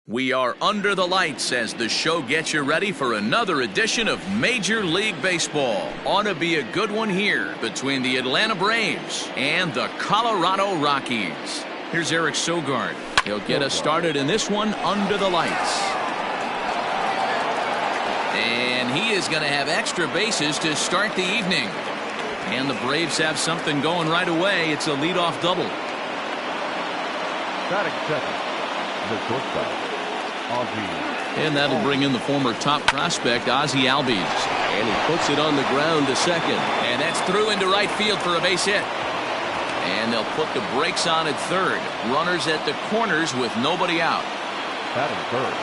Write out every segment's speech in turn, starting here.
We are under the lights as the show gets you ready for another edition of Major League Baseball. Ought to be a good one here between the Atlanta Braves and the Colorado Rockies. Here's Eric Sogard. He'll get us started in this one under the lights. And he is going to have extra bases to start the evening. And the Braves have something going right away. It's a leadoff double. Batting second, the shortstop, Ozzie. And that'll bring in the former top prospect, Ozzie Albies. And he puts it on the ground to second. And that's through into right field for a base hit. And they'll put the brakes on at third. Runners at the corners with nobody out. Batting third.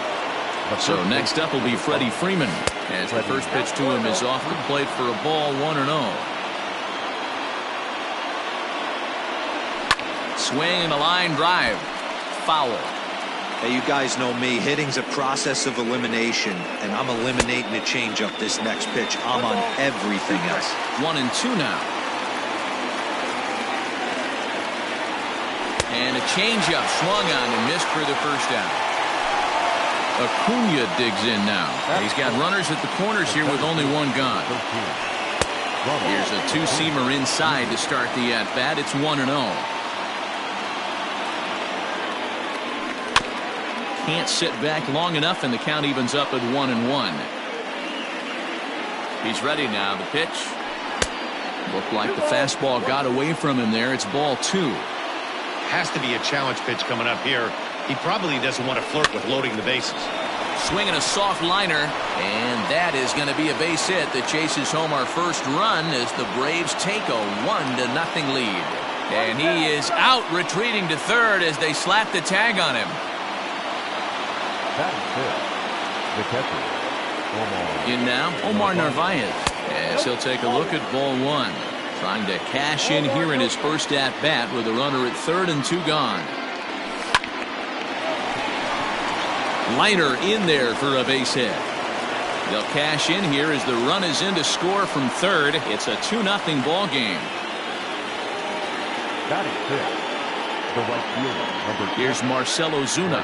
So next up will be Freddie Freeman. As the first pitch to him is off the plate for a ball, 1-0. Swing and a line drive. Foul. Hey, you guys know me. Hitting's a process of elimination, and I'm eliminating the changeup this next pitch. I'm on everything else. 1-2 now. And a changeup swung on and missed for the first out. Acuna digs in now. He's got runners at the corners here with only one gone. Here's a two-seamer inside to start the at-bat. It's 1-0. Can't sit back long enough, and the count evens up at 1-1. He's ready now. The pitch. Looked like the fastball got away from him there. It's ball 2. Has to be a challenge pitch coming up here. He probably doesn't want to flirt with loading the bases. Swinging a soft liner, and that is going to be a base hit that chases home our first run as the Braves take a 1-0 lead. And he is out, retreating to third as they slap the tag on him. Batting fifth, the catcher, Omar. In now, Omar Narvaez, as he'll take a look at ball 1. Trying to cash in here in his first at-bat with a runner at third and 2 gone. Liner in there for a base hit. They'll cash in here as the run is in to score from third. It's a 2-0 ball game. Batting fifth, the right fielder, number 10. Here's Marcell Ozuna.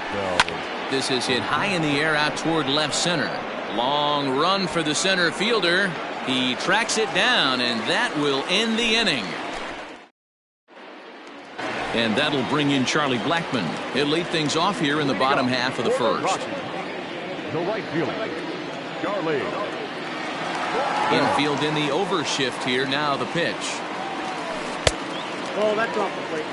This is hit high in the air out toward left center. Long run for the center fielder. He tracks it down, and that will end the inning. And that'll bring in Charlie Blackmon. He'll lead things off here in the bottom half of the first. The right fielder, Charlie. Infield in the overshift here. Now the pitch. Oh, that's off the plate.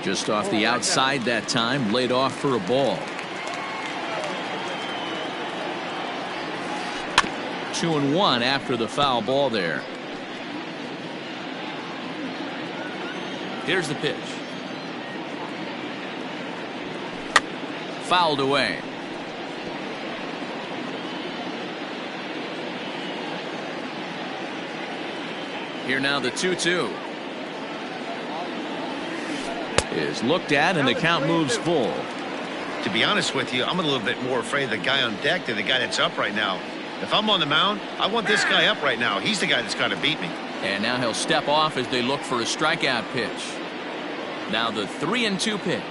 Just off the outside that time, laid off for a ball. 2-1 after the foul ball there. Here's the pitch. Fouled away. Here now the 2-2. Is looked at, and the count moves full. To be honest with you, I'm a little bit more afraid of the guy on deck than the guy that's up right now. If I'm on the mound, I want this guy up right now. He's the guy that's got to beat me. And now he'll step off as they look for a strikeout pitch. Now the 3-2 pitch.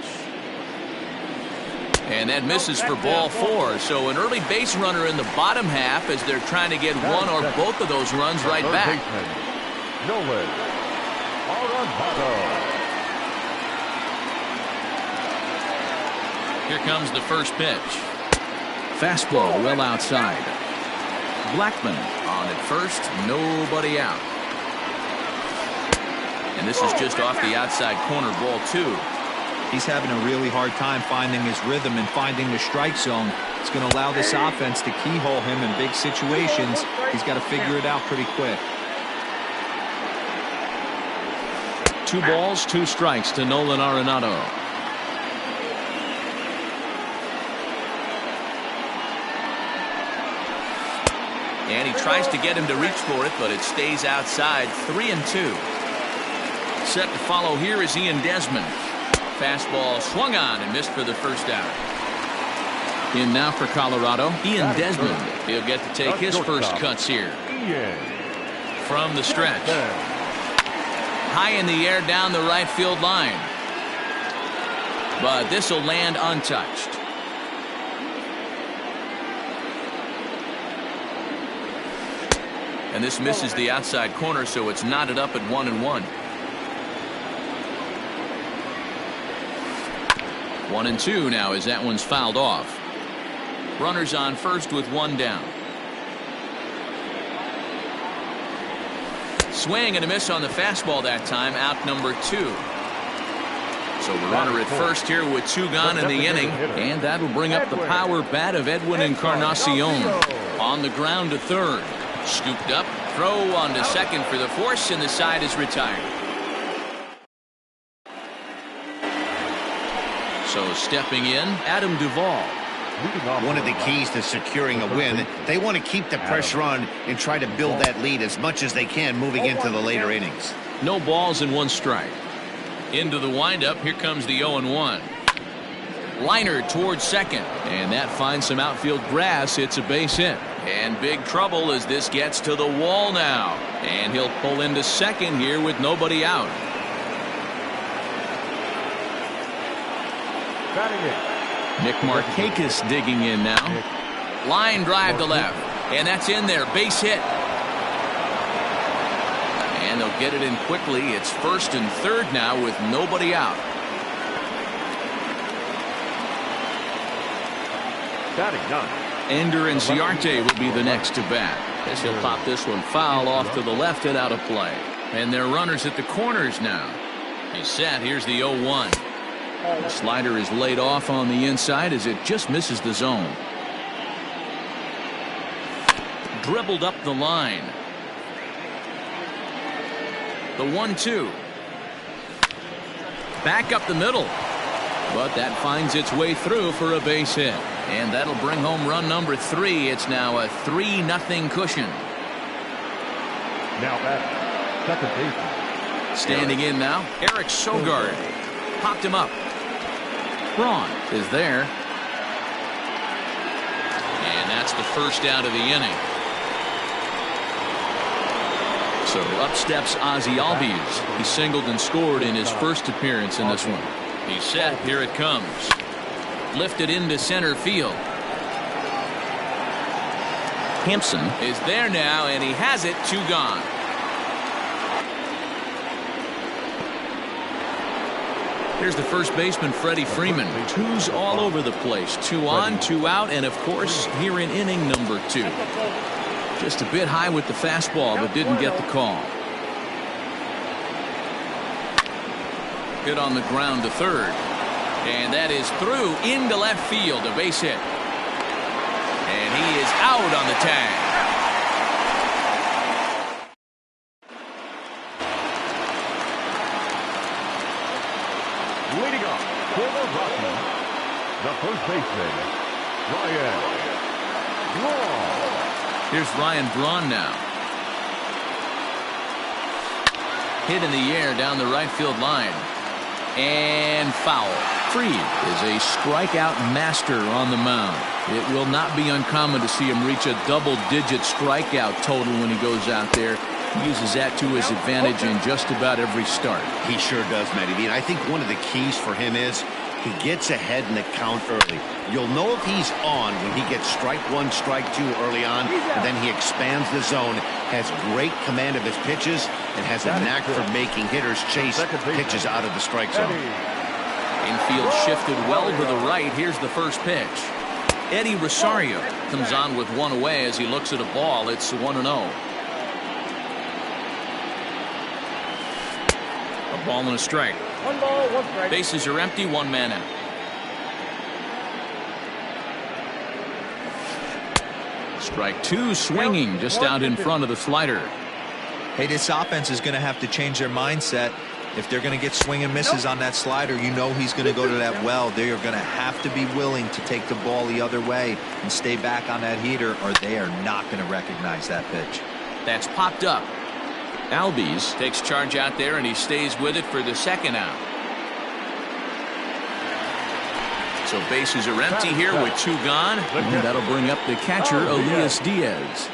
And that misses for ball 4. So an early base runner in the bottom half as they're trying to get one or both of those runs right back. Nolan Arenado. Here comes the first pitch. Fastball well outside. Blackmon on at first, nobody out. And this is just off the outside corner, ball 2. He's having a really hard time finding his rhythm and finding the strike zone. It's going to allow this offense to keyhole him in big situations. He's got to figure it out pretty quick. 2 balls, 2 strikes to Nolan Arenado. And he tries to get him to reach for it, but it stays outside. 3-2. Set to follow here is Ian Desmond. Fastball swung on and missed for the first out. In now for Colorado, Ian Desmond. He'll get to take his first cuts here. From the stretch. High in the air down the right field line. But this will land untouched. And this misses the outside corner, so it's knotted up at 1-1. 1-2 now as that one's fouled off. Runners on first with one down. Swing and a miss on the fastball that time, out number 2. So the runner at first here with 2 gone in the inning, and that'll bring up the power bat of Edwin Encarnacion. On the ground to third. Scooped up, throw on to second for the force, and the side is retired. So stepping in, Adam Duvall. One of the keys to securing a win, they want to keep the pressure on and try to build that lead as much as they can moving into the later innings. No balls and 1 strike. Into the windup, here comes the 0-1. Liner towards second, and that finds some outfield grass. It's a base hit. And big trouble as this gets to the wall now. And he'll pull into second here with nobody out. Nick Markakis digging in now. Line drive to left. And that's in there. Base hit. And they'll get it in quickly. It's first and third now with nobody out. Ender Inciarte will be the next to bat. Guess he'll pop this one foul off to the left and out of play. And they're runners at the corners now. He's set. Here's the 0-1. The slider is laid off on the inside as it just misses the zone. Dribbled up the line. The 1-2. Back up the middle. But that finds its way through for a base hit. And that'll bring home run number 3. It's now a 3-0 cushion. Now back, second baseman. Standing in now, Eric Sogard. Popped him up. Braun is there. And that's the first out of the inning. So up steps Ozzie Albies. He singled and scored in his first appearance in this one. He's set. Here it comes. Lifted into center field. Hampson is there now, and he has it. 2 gone. Here's the first baseman, Freddie Freeman. 2s all over the place. 2 on, 2 out, and of course here in inning number 2. Just a bit high with the fastball, but didn't get the call. Hit on the ground to third. And that is through into left field, a base hit. And he is out on the tag. Leading off for the Rockies, the first baseman, Ryan Braun. Here's Ryan Braun now. Hit in the air down the right field line. And foul. Freed is a strikeout master on the mound. It will not be uncommon to see him reach a double-digit strikeout total when he goes out there. He uses that to his advantage in just about every start. He sure does, Matty. I think one of the keys for him is he gets ahead in the count early. You'll know if he's on when he gets strike 1, strike 2 early on, and then he expands the zone, has great command of his pitches, and has a knack for making hitters chase pitches out of the strike zone. Infield shifted well to the right. Here's the first pitch. Eddie Rosario comes on with 1 away as he looks at a ball. It's 1-0. A ball and a strike. 1 ball, 1 strike. Bases are empty, 1 man out. Strike 2, swinging just out in front of the slider. Hey, this offense is going to have to change their mindset. If they're going to get swing and misses on that slider, you know he's going to go to that well. They are going to have to be willing to take the ball the other way and stay back on that heater, or they are not going to recognize that pitch. That's popped up. Albies takes charge out there, and he stays with it for the second out. So bases are empty here with 2 gone. And that'll bring up the catcher, Elias Diaz.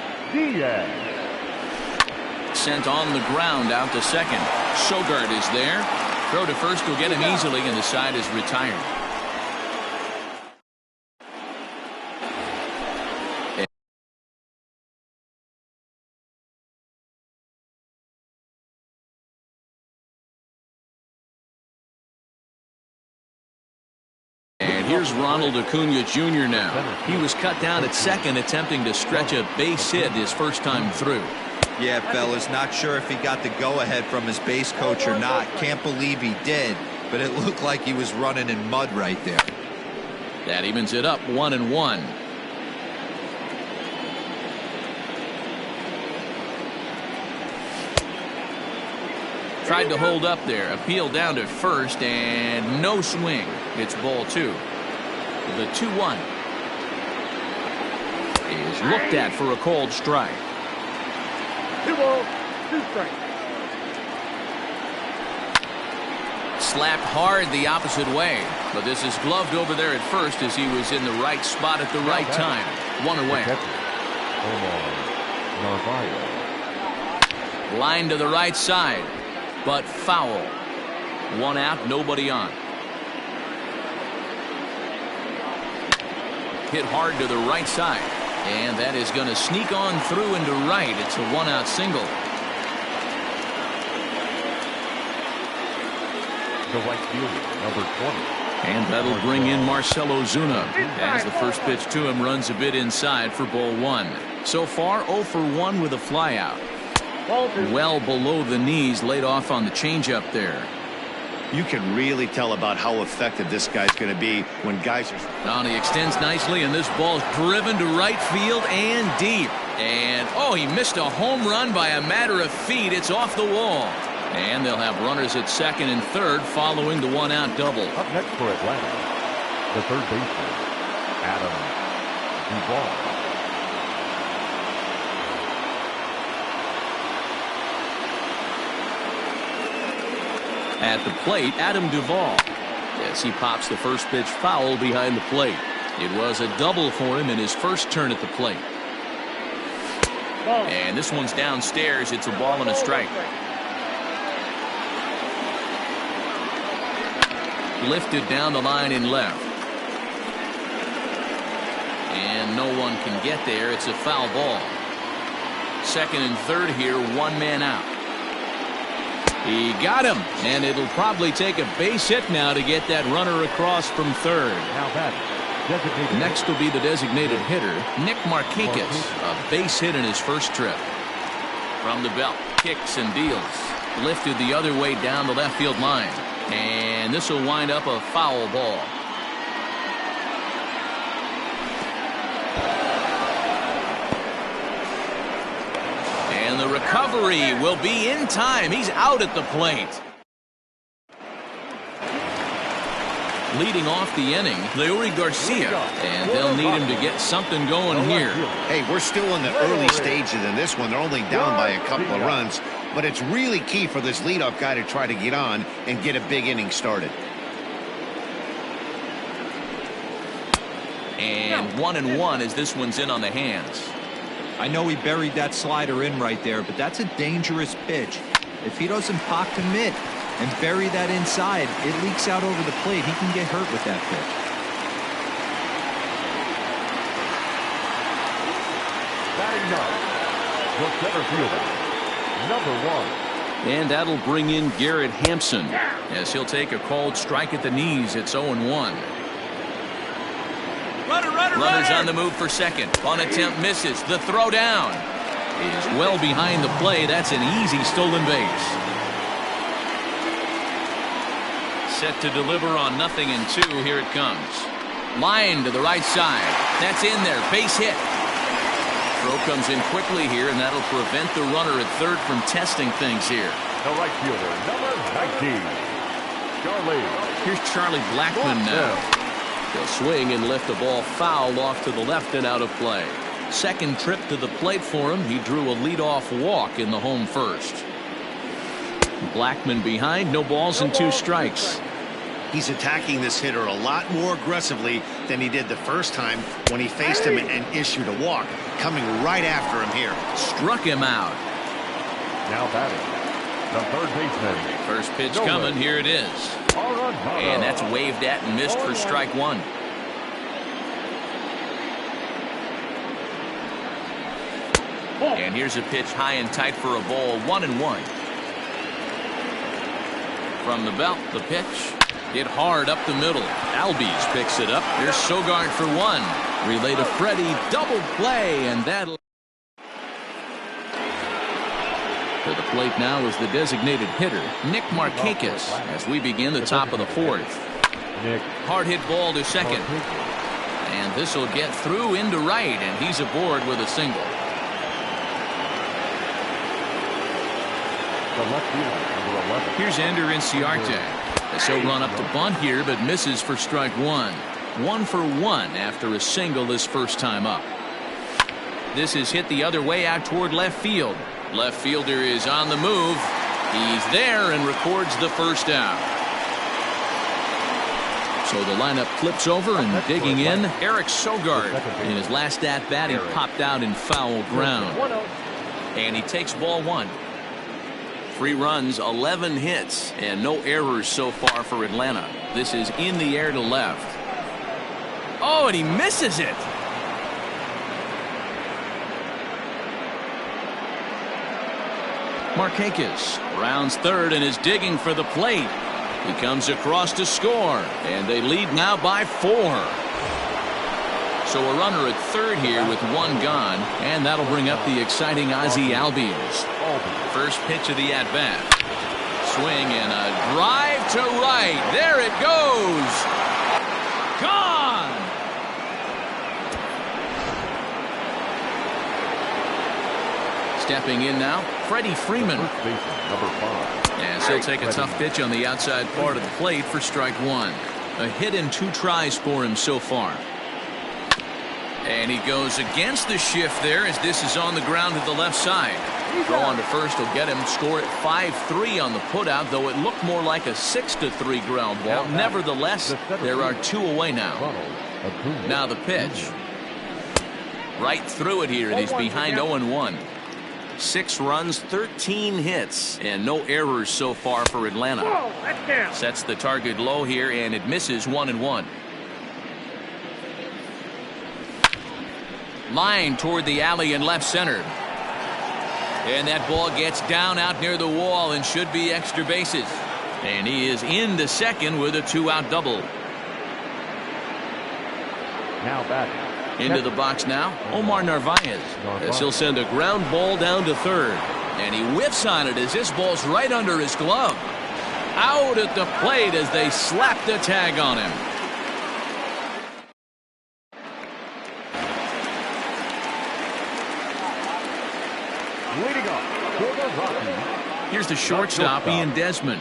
sent on the ground out to second. Sogard is there. Throw to first will get him easily, and the side is retired. Here's Ronald Acuna Jr. now. He was cut down at second, attempting to stretch a base hit his first time through. Yeah, fellas, not sure if he got the go-ahead from his base coach or not. Can't believe he did, but it looked like he was running in mud right there. That evens it up 1-1. Tried to hold up there. Appeal down to first, and no swing. It's ball 2. The 2-1 is looked at for a called strike. 2 balls, 2 strikes. Slapped hard the opposite way, but this is gloved over there at first as he was in the right spot at the right time. 1 away. Line to the right side, but foul. 1 out, nobody on. Hit hard to the right side, and that is going to sneak on through into right. It's a 1-out single. The right fielder, number 20. And that'll bring in Marcell Ozuna as the first pitch to him runs a bit inside for ball 1. So far 0 for 1 with a flyout. Well below the knees, laid off on the changeup there. You can really tell about how effective this guy's going to be when guys are. Now he extends nicely, and this ball's driven to right field and deep. And oh, he missed a home run by a matter of feet. It's off the wall. And they'll have runners at second and third following the 1-out double. Up next for Atlanta, the third baseman, Adam Duvall. At the plate, Adam Duvall. Yes, he pops the first pitch foul behind the plate. It was a double for him in his first turn at the plate. And this one's downstairs. It's a ball and a strike. Lifted down the line in left. And no one can get there. It's a foul ball. Second and third here, 1 man out. He got him, and it'll probably take a base hit now to get that runner across from third. Now that next will be the designated hitter, Nick Markakis, a base hit in his first trip. From the belt, kicks and deals. Lifted the other way down the left field line. And this will wind up a foul ball. And the recovery will be in time. He's out at the plate. Leading off the inning, Leury Garcia, and they'll need him to get something going here. Hey, we're still in the early stages in this one. They're only down by a couple of runs, but it's really key for this leadoff guy to try to get on and get a big inning started. And 1-1 as this one's in on the hands. I know he buried that slider in right there, but that's a dangerous pitch. If he doesn't pot commit and bury that inside, it leaks out over the plate. He can get hurt with that pitch. batting ninth, the center fielder, number 1. And that'll bring in Garrett Hampson as he'll take a called strike at the knees. It's 0-1. Runners on the move for second. On attempt misses. The throw down is well behind the play. That's an easy stolen base. Set to deliver on 0-2. Here it comes. Line to the right side. That's in there. Base hit. Throw comes in quickly here, and that'll prevent the runner at third from testing things here. The right fielder, number 19, Charlie. Here's Charlie Blackmon now. He'll swing and lift the ball foul off to the left and out of play. Second trip to the plate for him. He drew a leadoff walk in the home first. Blackmon behind, no balls and 2 strikes. He's attacking this hitter a lot more aggressively than he did the first time when he faced him and issued a walk. Coming right after him here. Struck him out. Now batting, the third baseman. First pitch coming. Here it is. And that's waved at and missed for strike one. And here's a pitch high and tight for a ball. 1-1. From the belt, the pitch. Hit hard up the middle. Albies picks it up. There's Sogard for one. Relay to Freddie. Double play. And that'll. To the plate now is the designated hitter, Nick Markakis, as we begin the top of the fourth. Hard hit ball to second. And this will get through into right, and he's aboard with a single. Here's Ender Inciarte. He'll run up to bunt here, but misses for strike one. 1 for 1 after a single this first time up. This is hit the other way out toward left field. Left fielder is on the move. He's there and records the first out. So the lineup flips over and digging in. Eric Sogard. In his last at bat, he popped out in foul ground. And he takes ball one. 3 runs, 11 hits, and no errors so far for Atlanta. This is in the air to left. Oh, and he misses it. Markakis rounds third and is digging for the plate. He comes across to score, and they lead now by 4. So a runner at third here with 1 gone, and that'll bring up the exciting Ozzie Albies. First pitch of the at-bat. Swing and a drive to right. There it goes. Gone. Stepping in now, Freddie Freeman. Yes, he'll take a tough pitch on the outside part of the plate for strike one. A hit in 2 tries for him so far. And he goes against the shift there as this is on the ground to the left side. Throw on to first will get him. Score at 5-3 on the putout, though it looked more like a 6-3 ground ball. Nevertheless, there are 2 away now. Now the pitch. Right through it here, and he's behind 0-1. 6 runs, 13 hits, and no errors so far for Atlanta. Sets the target low here, and it misses 1-1. Line toward the alley in left center. And that ball gets down out near the wall and should be extra bases. And he is into second with a 2-out double. Now back. Into the box now, Omar Narvaez, as he'll send a ground ball down to third. And he whiffs on it as this ball's right under his glove. Out at the plate as they slap the tag on him. Leading up for the Rockies. Here's the shortstop, Ian Desmond.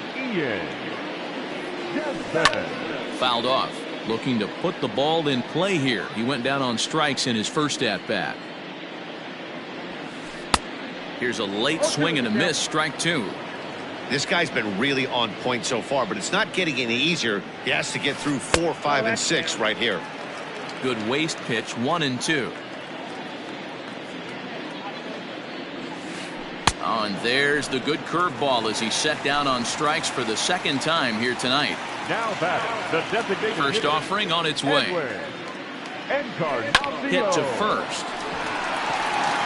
Fouled off. Looking to put the ball in play here. He went down on strikes in his first at-bat. Here's a late swing and a miss. Strike 2. This guy's been really on point so far, but it's not getting any easier. He has to get through 4, 5, and 6 right here. Good waist pitch. 1-2. Oh, and there's the good curveball as he set down on strikes for the second time here tonight. Now batting, the designated first offering on its way. Hit to first.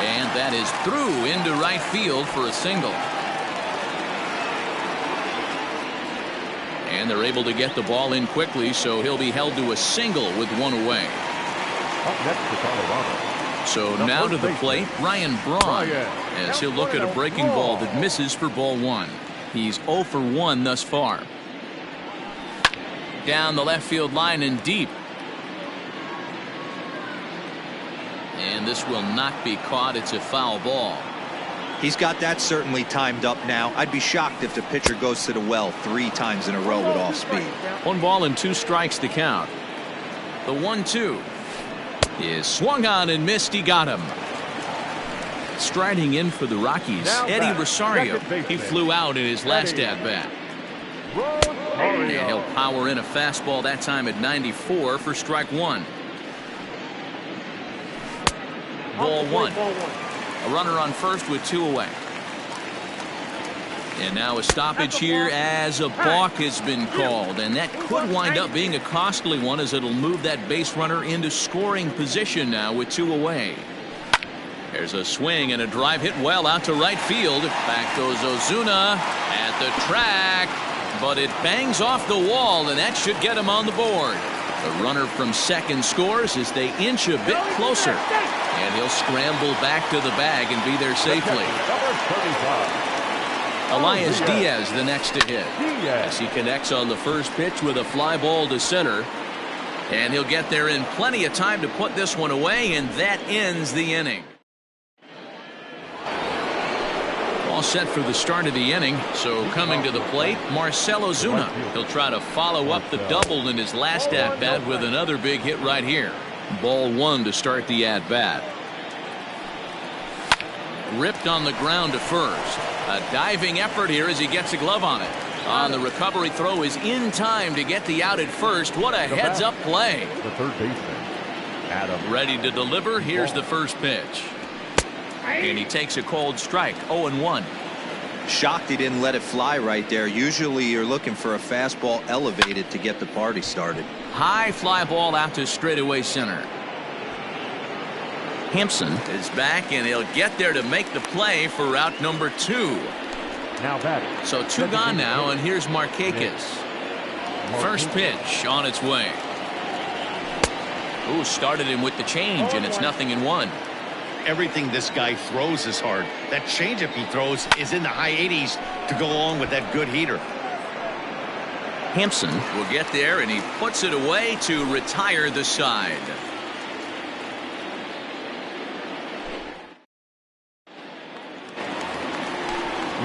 And that is through into right field for a single. And they're able to get the ball in quickly, so he'll be held to a single with 1 away. Up next to Colorado. So now to the plate, Ryan Braun, as he'll look at a breaking ball that misses for ball 1. He's 0 for 1 thus far. Down the left field line and deep. And this will not be caught. It's a foul ball. He's got that certainly timed up now. I'd be shocked if the pitcher goes to the well 3 times in a row with off speed. 1 ball and 2 strikes to count. The 1-2 is swung on and missed. He got him. Striding in for the Rockies, Eddie Rosario. He flew out in his last at-bat. And he'll power in a fastball that time at 94 for strike 1. Ball 1. A runner on first with 2 away. And now a stoppage here as a balk has been called, and that could wind up being a costly one as it'll move that base runner into scoring position now with 2 away. There's a swing and a drive hit well out to right field. Back goes Ozuna at the track, but it bangs off the wall, and that should get him on the board. The runner from second scores as they inch a bit closer, and he'll scramble back to the bag and be there safely. Elias Diaz the next to hit as he connects on the first pitch with a fly ball to center, and he'll get there in plenty of time to put this one away, and that ends the inning. All set for the start of the inning, so coming to the plate, Marcell Ozuna. He'll try to follow up the double in his last at-bat with another big hit right here. Ball 1 to start the at-bat. Ripped on the ground to first. A diving effort here as he gets a glove on it. On the recovery throw is in time to get the out at first. What a heads-up play. The third baseman, Adam. Ready to deliver. Here's the first pitch. And he takes a cold strike. 0-1. Shocked he didn't let it fly right there. Usually you're looking for a fastball elevated to get the party started. High fly ball out to straightaway center. Hampson is back, and he'll get there to make the play for route number 2. Now batting. So 2 gone now, and here's Markakis. First pitch on its way. Ooh, started him with the change, and it's 0-1. Everything this guy throws is hard. That changeup he throws is in the high 80s to go along with that good heater. Hampson will get there, and he puts it away to retire the side.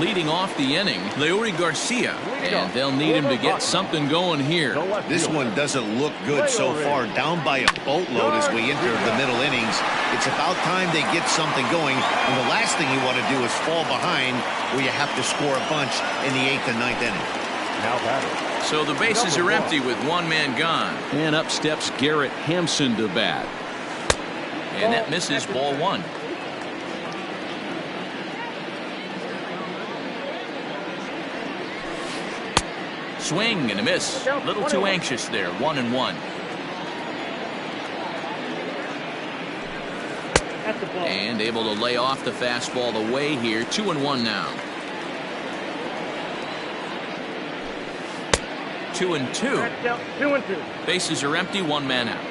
Leading off the inning, Leury Garcia, and they'll need him to get something going here. This one doesn't look good so far, down by a boatload as we enter the middle innings. It's about time they get something going, and the last thing you want to do is fall behind where you have to score a bunch in the 8th and 9th inning. Now batting. So the bases are empty with 1 man gone, and up steps Garrett Hampson to bat, and that misses ball 1. Swing and a miss. A little too anxious there. 1-1. And able to lay off the fastball away here. 2-1 now. 2-2. 2-2. Bases are empty. 1 man out.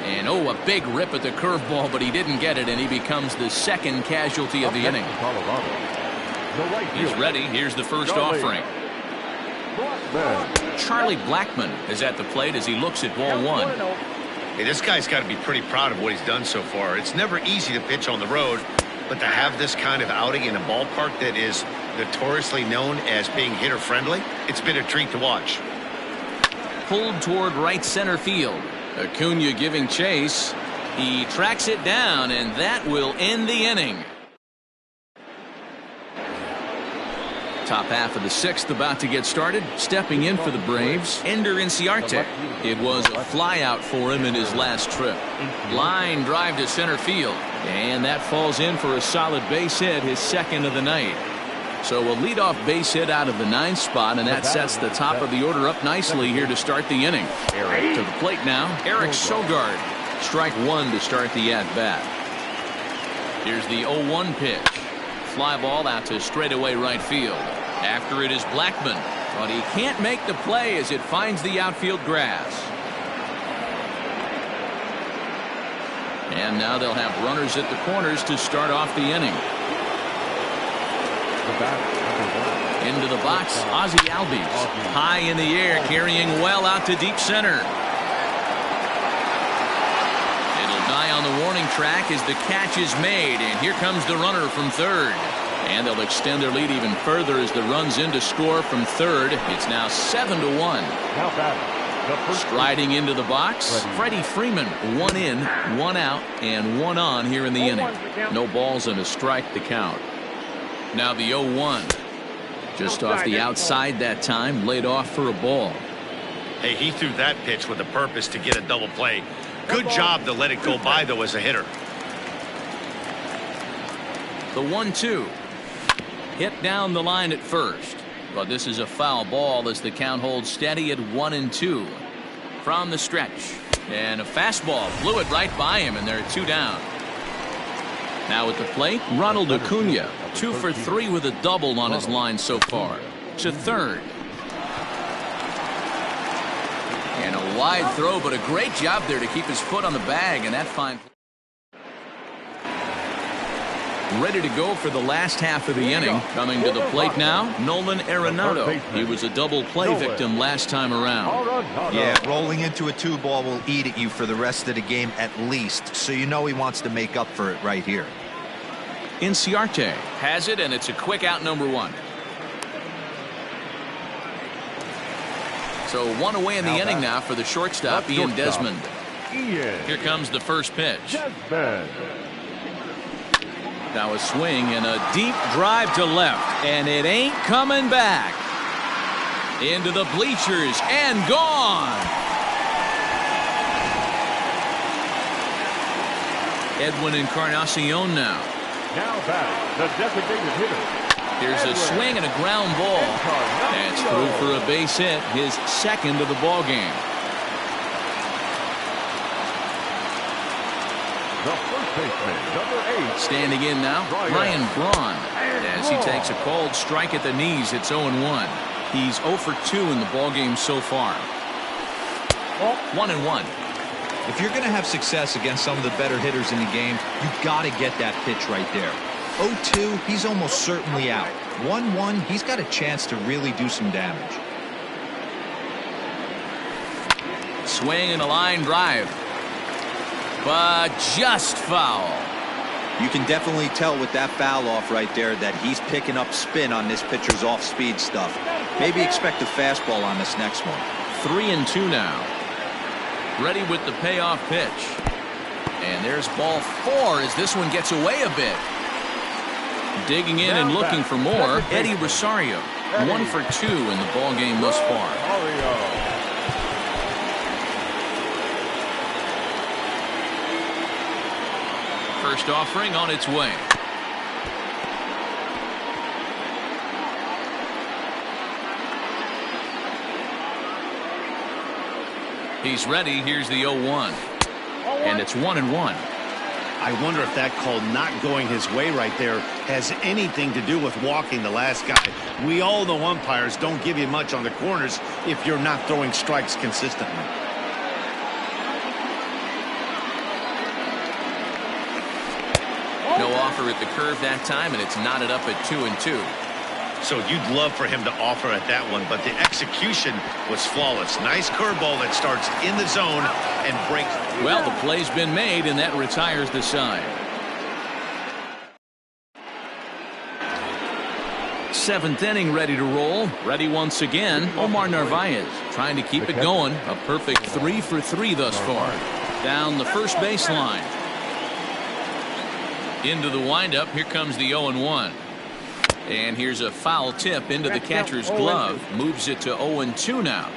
And oh, a big rip at the curveball, but he didn't get it, and he becomes the second casualty of the inning. He's ready. Here's the first offering. Charlie Blackmon is at the plate as he looks at ball 1. Hey, this guy's got to be pretty proud of what he's done so far. It's never easy to pitch on the road, but to have this kind of outing in a ballpark that is notoriously known as being hitter-friendly, it's been a treat to watch. Pulled toward right center field. Acuna giving chase. He tracks it down, and that will end the inning. Top half of the 6th about to get started. Stepping in for the Braves, Ender Inciarte. It was a flyout for him in his last trip. Line drive to center field, and that falls in for a solid base hit, his 2nd of the night. So a leadoff base hit out of the 9th spot, and that sets the top of the order up nicely here to start the inning. To the plate now, Eric Sogard. Strike 1 to start the at-bat. Here's the 0-1 pitch. Fly ball out to straightaway right field. After it is Blackmon, but he can't make the play as it finds the outfield grass. And now they'll have runners at the corners to start off the inning. Into the box, Ozzie Albies. High in the air, carrying well out to deep center. It'll die on the warning track as the catch is made, and here comes the runner from third. And they'll extend their lead even further as the run's in to score from third. It's now 7-1. Striding into the box, Freddie Freeman. 1 in, 1 out, and 1 on here in the inning. No balls and a strike to count. Now the 0-1. Just off the outside that time, laid off for a ball. Hey, he threw that pitch with a purpose to get a double play. Good job to let it go by, though, as a hitter. The 1-2. Hit down the line at first. But this is a foul ball as the count holds steady at 1-2. From the stretch. And a fastball blew it right by him, and there are 2 down. Now at the plate, Ronald Acuna. 2 for 3 with a double on his line so far. To third. And a wide throw, but a great job there to keep his foot on the bag, and that fine. Ready to go for the last half of the inning. Coming to the plate now, Nolan Arenado. He was a double play victim last time around. Yeah, rolling into a 2-ball will eat at you for the rest of the game at least, so you know he wants to make up for it right here. Inciarte has it, and it's a quick out, number 1. So 1 away in the inning now for the shortstop, Ian Desmond. Here comes the first pitch. Now a swing and a deep drive to left, and it ain't coming back. Into the bleachers and gone. Edwin Encarnacion now. Now back, the designated hitter. Here's a swing and a ground ball. That's through for a base hit, his second of the ball game. The first baseman, number 8. Standing in now, Ryan Braun. As he takes a cold strike at the knees, it's 0-1. He's 0 for 2 in the ball game so far. 1-1. If you're going to have success against some of the better hitters in the game, you've got to get that pitch right there. 0-2, he's almost certainly out. 1-1, he's got a chance to really do some damage. Swing and a line drive. But just foul. You can definitely tell with that foul off right there that he's picking up spin on this pitcher's off-speed stuff. Maybe expect a fastball on this next one. 3-2 now. Ready with the payoff pitch. And there's ball 4 as this one gets away a bit. Digging in and looking for more, Eddie Rosario. 1 for 2 in the ball game thus far. First offering on its way. He's ready. Here's the 0-1. And it's 1-1. I wonder if that call not going his way right there has anything to do with walking the last guy. We all know umpires don't give you much on the corners if you're not throwing strikes consistently. No offer at the curve that time, and it's knotted up at 2-2. So you'd love for him to offer at that one, but the execution was flawless. Nice curveball that starts in the zone and breaks. Well, the play's been made, and that retires the side. 7th inning ready to roll. Ready once again. Omar Narvaez trying to keep it going. A perfect 3 for 3 thus far. Down the first baseline. Into the windup. Here comes the 0-1. And here's a foul tip into the catcher's glove. Moves it to 0-2 now.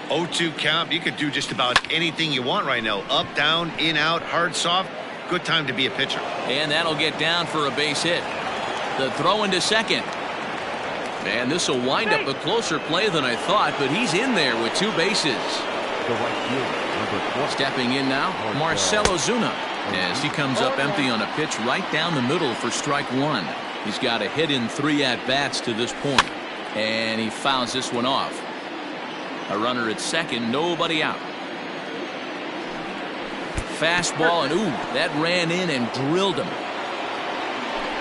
0-2 count. You could do just about anything you want right now. Up, down, in, out, hard, soft. Good time to be a pitcher. And that'll get down for a base hit. The throw into second. And this will wind up a closer play than I thought, but he's in there with 2 bases. The right fielder, number 20. Stepping in now, Marcell Ozuna. As he comes up empty on a pitch right down the middle for strike 1. He's got a hit in 3 at-bats to this point. And he fouls this one off. A runner at second, nobody out. Fastball, and ooh, that ran in and drilled him.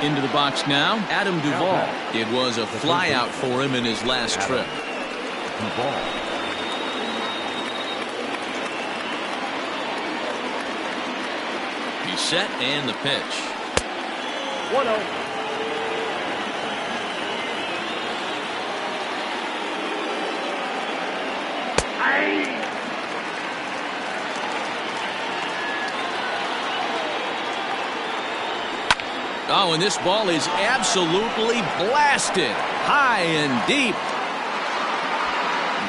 Into the box now, Adam Duvall. It was a fly out for him in his last trip. He's set, and the pitch. 1-0. Oh, and this ball is absolutely blasted. High and deep.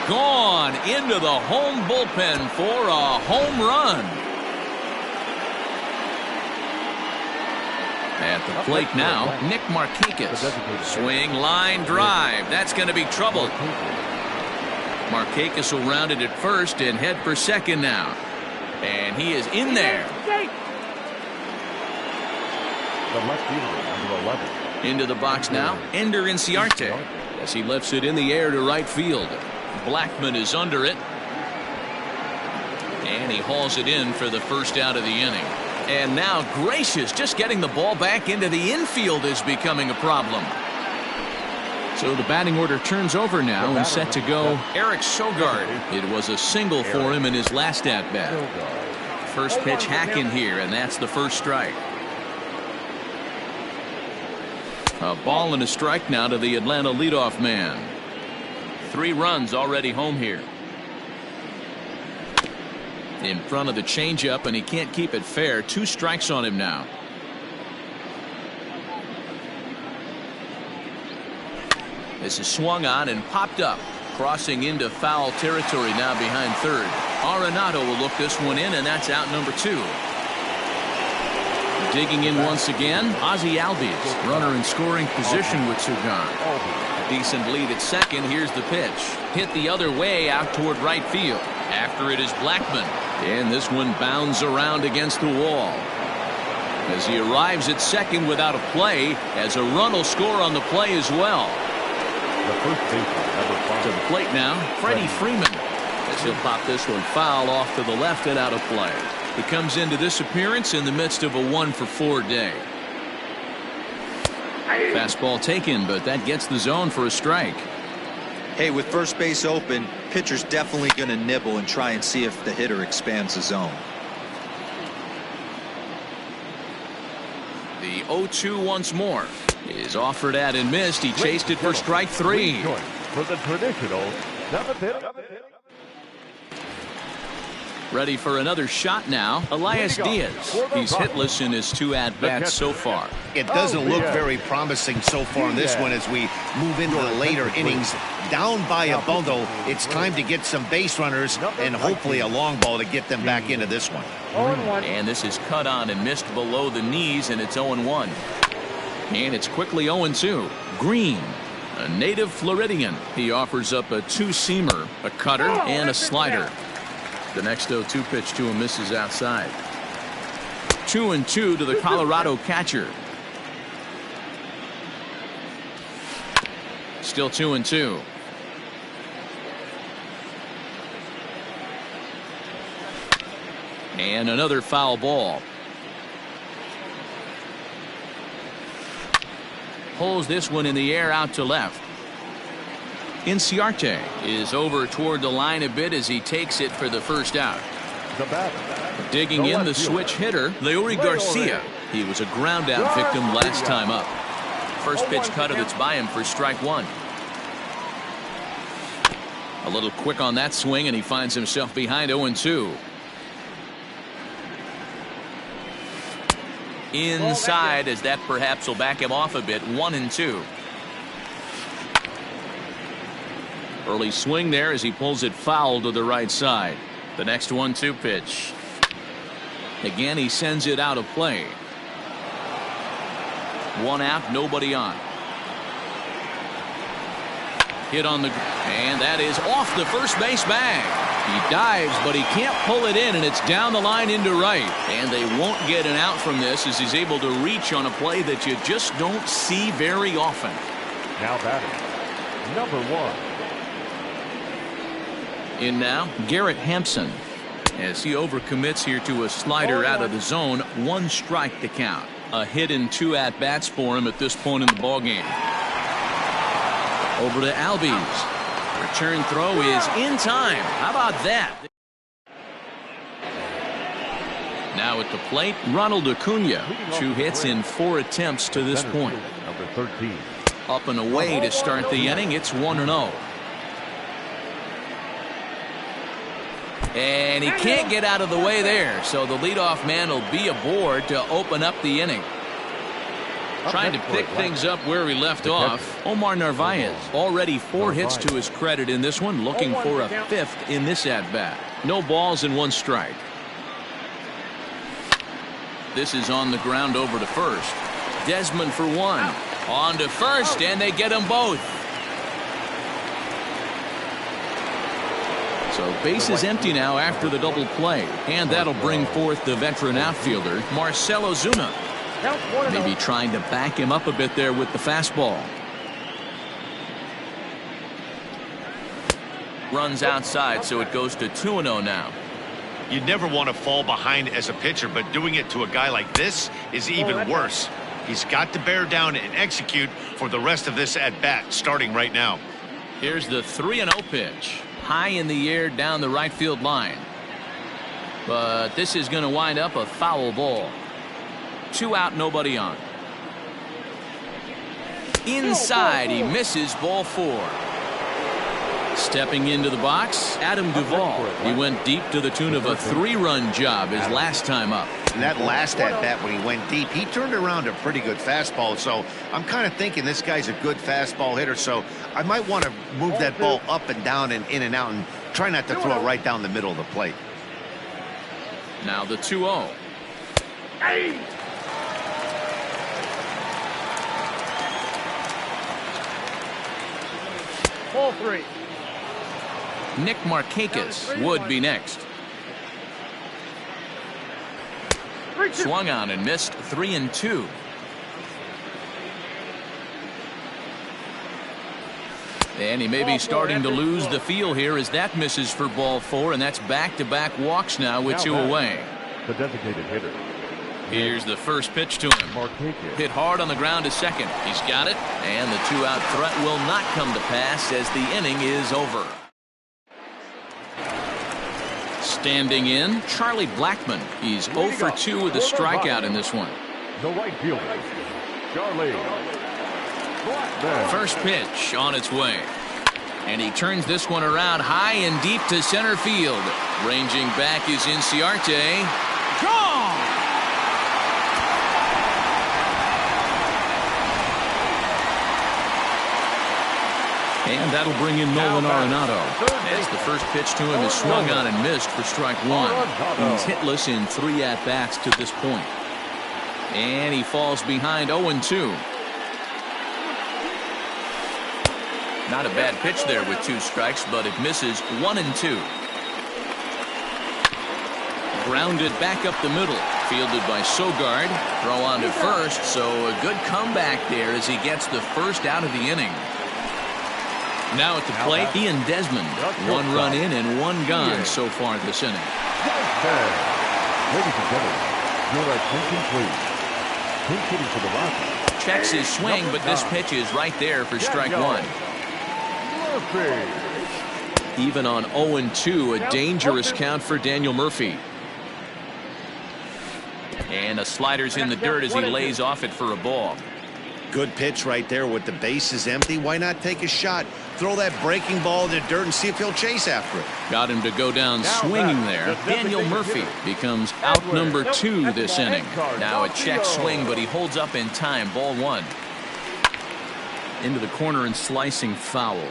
Gone into the home bullpen for a home run. At the plate now, Nick Markakis. Swing, line, drive. That's going to be trouble. Markakis will round it at first and head for second now. And he is in there. The left fielder, number 11. Into the box now, Ender Inciarte, as he lifts it in the air to right field. Blackman is under it. And he hauls it in for the first out of the inning. And now Gracious, just getting the ball back into the infield is becoming a problem. So the batting order turns over now and set to go Eric Sogard. It was a single for him in his last at-bat. First pitch hack in here, and that's the first strike. A ball and a strike now to the Atlanta leadoff man. 3 runs already home here. In front of the changeup, and he can't keep it fair. 2 strikes on him now. This is swung on and popped up, crossing into foul territory now behind third. Arenado will look this one in, and that's out number 2. Digging in once again, Ozzie Albies, runner in scoring position with Sugan. A decent lead at second. Here's the pitch. Hit the other way out toward right field. After it is Blackman. And this one bounds around against the wall. As he arrives at second without a play, as a run will score on the play as well. The first baseman, number 5. To the plate now, Freddie Freeman. As he'll pop this one foul off to the left and out of play. He comes into this appearance in the midst of a 1-for-4 day. Fastball taken, but that gets the zone for a strike. Hey, with first base open, pitcher's definitely going to nibble and try and see if the hitter expands the zone. The 0-2 once more is offered at and missed. He chased it for strike 3. For the traditional 7th inning. Ready for another shot now, Elias Diaz. He's hitless in his 2 at-bats so far. It doesn't look very promising so far in this one as we move into the later innings. Down by a bundle, it's time to get some base runners and hopefully a long ball to get them back into this one. And this is cut on and missed below the knees, and it's 0-1. And it's quickly 0-2. Green, a native Floridian. He offers up a 2-seamer, a cutter, and a slider. The next 0-2 pitch to him misses outside. 2-2 to the Colorado catcher. Still 2-2. And another foul ball. Pulls this one in the air out to left. Inciarte is over toward the line a bit as he takes it for the first out. Digging in the switch hitter, Leury Garcia. He was a ground out victim last time up. First pitch cutter that's by him for strike 1. A little quick on that swing, and he finds himself behind 0-2. Inside, as that perhaps will back him off a bit. 1-2. Early swing there as he pulls it foul to the right side. The next 1-2 pitch. Again, he sends it out of play. 1 out, nobody on. Hit on the, and that is off the first base bag. He dives, but he can't pull it in, and it's down the line into right. And they won't get an out from this as he's able to reach on a play that you just don't see very often. Now batting, number 1. In now, Garrett Hampson, as he overcommits here to a slider out of the zone. 1 strike to count. A hit in 2 at-bats for him at this point in the ballgame. Over to Albies. Return throw is in time. How about that? Now at the plate, Ronald Acuna. 2 hits in 4 attempts to this point. Number 13. Up and away to start the inning. It's 1-0. And he can't get out of the way there, so the leadoff man will be aboard to open up the inning. Trying to pick things up where he left off, Omar Narvaez. Already 4 hits to his credit in this one, looking for a 5th in this at-bat. No balls and 1 strike. This is on the ground over to first. Desmond for one. On to first, and they get them both. So base is empty now after the double play, and that'll bring forth the veteran outfielder, Marcell Ozuna. Maybe trying to back him up a bit there with the fastball. Runs outside, so it goes to 2-0 now. You never want to fall behind as a pitcher, but doing it to a guy like this is even worse. He's got to bear down and execute for the rest of this at-bat, starting right now. Here's the 3-0 pitch. High in the air down the right field line. But this is going to wind up a foul ball. 2 out, nobody on. Inside, he misses, ball 4. Stepping into the box, Adam Duvall. He went deep to the tune of a 3-run job his last time up. And that last at-bat when he went deep, he turned around a pretty good fastball. So I'm kind of thinking this guy's a good fastball hitter. So I might want to move that ball up and down and in and out and try not to throw it right down the middle of the plate. Now the 2-0. Ball 3. Nick Markakis would be next. Swung on and missed, 3-2. And he may be starting to lose the feel here as that misses for ball 4, and that's back-to-back walks now with 2 away. The designated hitter. Here's the first pitch to him. Hit hard on the ground to second. He's got it, and the 2-out threat will not come to pass as the inning is over. Standing in, Charlie Blackmon. He's 0 for 2 with a strikeout in this one. The right fielder, Charlie Blackmon. First pitch on its way. And he turns this one around high and deep to center field. Ranging back is Inciarte. Gone! And that'll bring in Nolan Arenado. As the first pitch to him is swung on and missed for strike 1. He's hitless in 3 at-bats to this point. And he falls behind 0-2. Not a bad pitch there with 2 strikes, but it misses 1-2. Grounded back up the middle. Fielded by Sogard. Throw on to first, so a good comeback there as he gets the first out of the inning. Now at the plate, Ian Desmond. 1 run in and 1 gone so far this inning. Ladies and gentlemen, your attention please. Pink hitting for the Rockies. Checks his swing, but this pitch is right there for strike 1. Even on 0-2, a dangerous count for Daniel Murphy. And the slider's in the dirt as he lays off it for a ball. Good pitch right there with the bases empty. Why not take a shot? Throw that breaking ball in the dirt and see if he'll chase after it. Got him to go down swinging there. Daniel Murphy becomes out number 2 this inning. Now a check swing, but he holds up in time. Ball 1. Into the corner and slicing foul.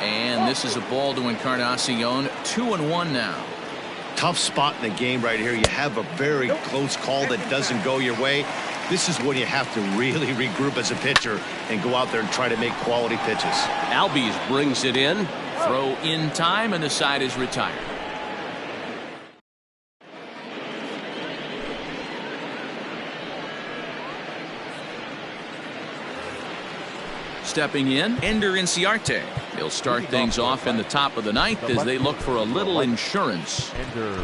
And this is a ball to Encarnacion. 2-1 now. Tough spot in the game right here. You have a very close call that doesn't go your way. This is when you have to really regroup as a pitcher and go out there and try to make quality pitches. Albies brings it in. Throw in time, and the side is retired. Stepping in, Ender Inciarte. He'll start things off in the top of the 9th as they look for a little insurance. Ender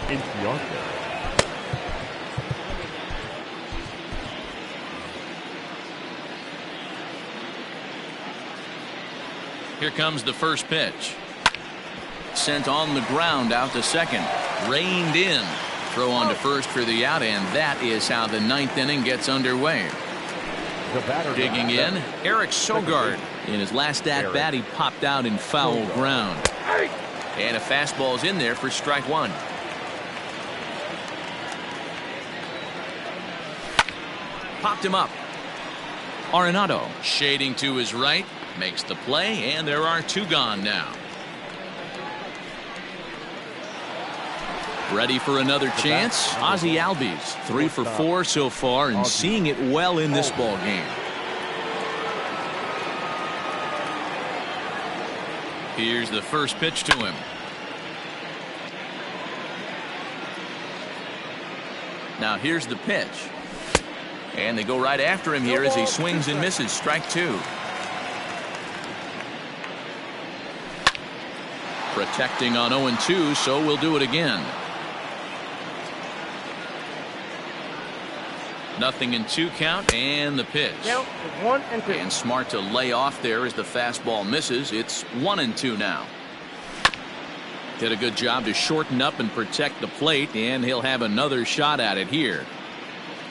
Inciarte. Here comes the first pitch. Sent on the ground out to second. Reined in. Throw on to first for the out, and that is how the 9th inning gets underway. Digging in, Eric Sogard. In his last at-bat, he popped out in foul ground. And a fastball's in there for strike 1. Popped him up. Arenado shading to his right. Makes the play, and there are 2 gone now. Ready for another chance? Ozzie Albies, 3 for 4 so far and seeing it well in this ball game. Here's the first pitch to him. Now here's the pitch. And they go right after him here as he swings and misses. Strike 2. Protecting on 0-2, so we'll do it again. 0-2 count, and the pitch. Count is 1-2. And smart to lay off there as the fastball misses. It's 1-2 now. Did a good job to shorten up and protect the plate, and he'll have another shot at it here.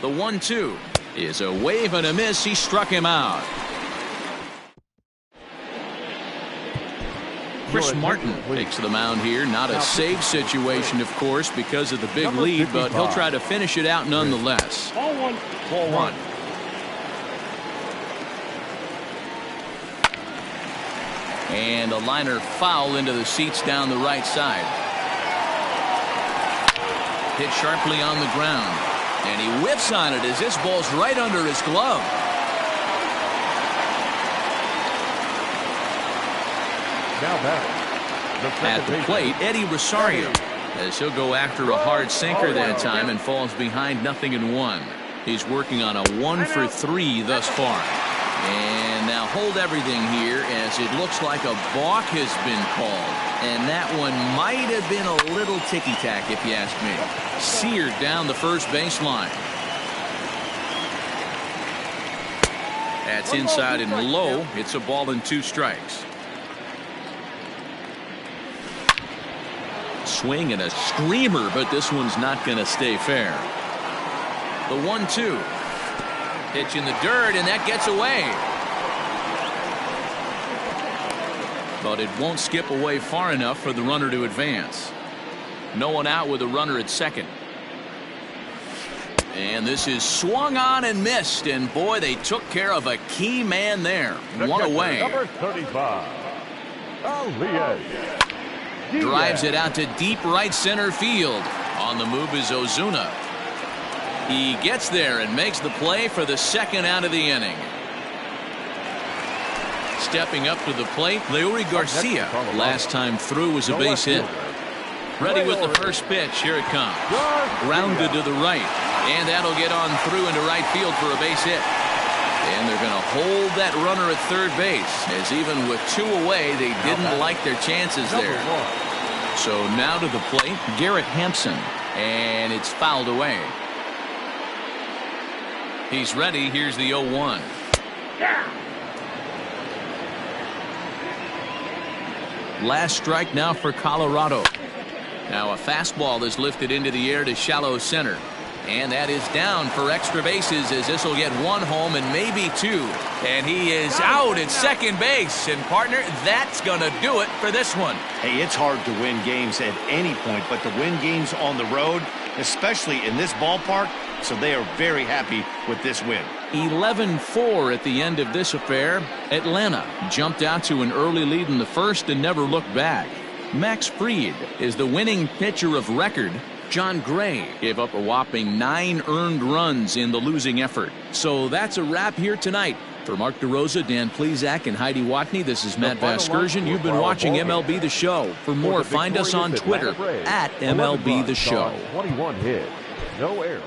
The 1-2 is a wave and a miss. He struck him out. Chris Martin takes the mound here. Not a save situation, of course, because of the big lead, but he'll try to finish it out nonetheless. Ball 1. Ball 1. And a liner foul into the seats down the right side. Hit sharply on the ground. And he whiffs on it as this ball's right under his glove. Now back. At the plate, Eddie Rosario, as he'll go after a hard sinker that time and falls behind 0-1. He's working on a 1 for 3 thus far. And now hold everything here as it looks like a balk has been called. And that one might have been a little ticky-tack if you ask me. Seared down the first baseline. That's inside and low. It's a ball and 2 strikes. Swing and a screamer, but this one's not going to stay fair. The 1-2. Pitch in the dirt, and that gets away. But it won't skip away far enough for the runner to advance. No one out with a runner at second. And this is swung on and missed, and boy, they took care of a key man there. One away. Number 35. Drives it out to deep right center field. On the move is Ozuna. He gets there and makes the play for the second out of the inning. Stepping up to the plate, Leury Garcia. Last time through was a base hit. Ready with the first pitch. Here it comes. Grounded to the right. And that'll get on through into right field for a base hit. And they're going to hold that runner at third base, as even with 2 away, they didn't like their chances there. So now to the plate, Garrett Hampson, and it's fouled away. He's ready. Here's the 0-1. Last strike now for Colorado. Now a fastball is lifted into the air to shallow center. And that is down for extra bases as this will get 1 home and maybe 2. And he is out at second base. And partner, that's going to do it for this one. Hey, it's hard to win games at any point, but to win games on the road, especially in this ballpark, so they are very happy with this win. 11-4 at the end of this affair. Atlanta jumped out to an early lead in the first and never looked back. Max Fried is the winning pitcher of record. John Gray gave up a whopping 9 earned runs in the losing effort. So that's a wrap here tonight. For Mark DeRosa, Dan Plesac, and Heidi Watney, this is Matt Vasgersian. You've been watching MLB The Show. For more, find us on Twitter at MLB The Show. 21 hits, no errors.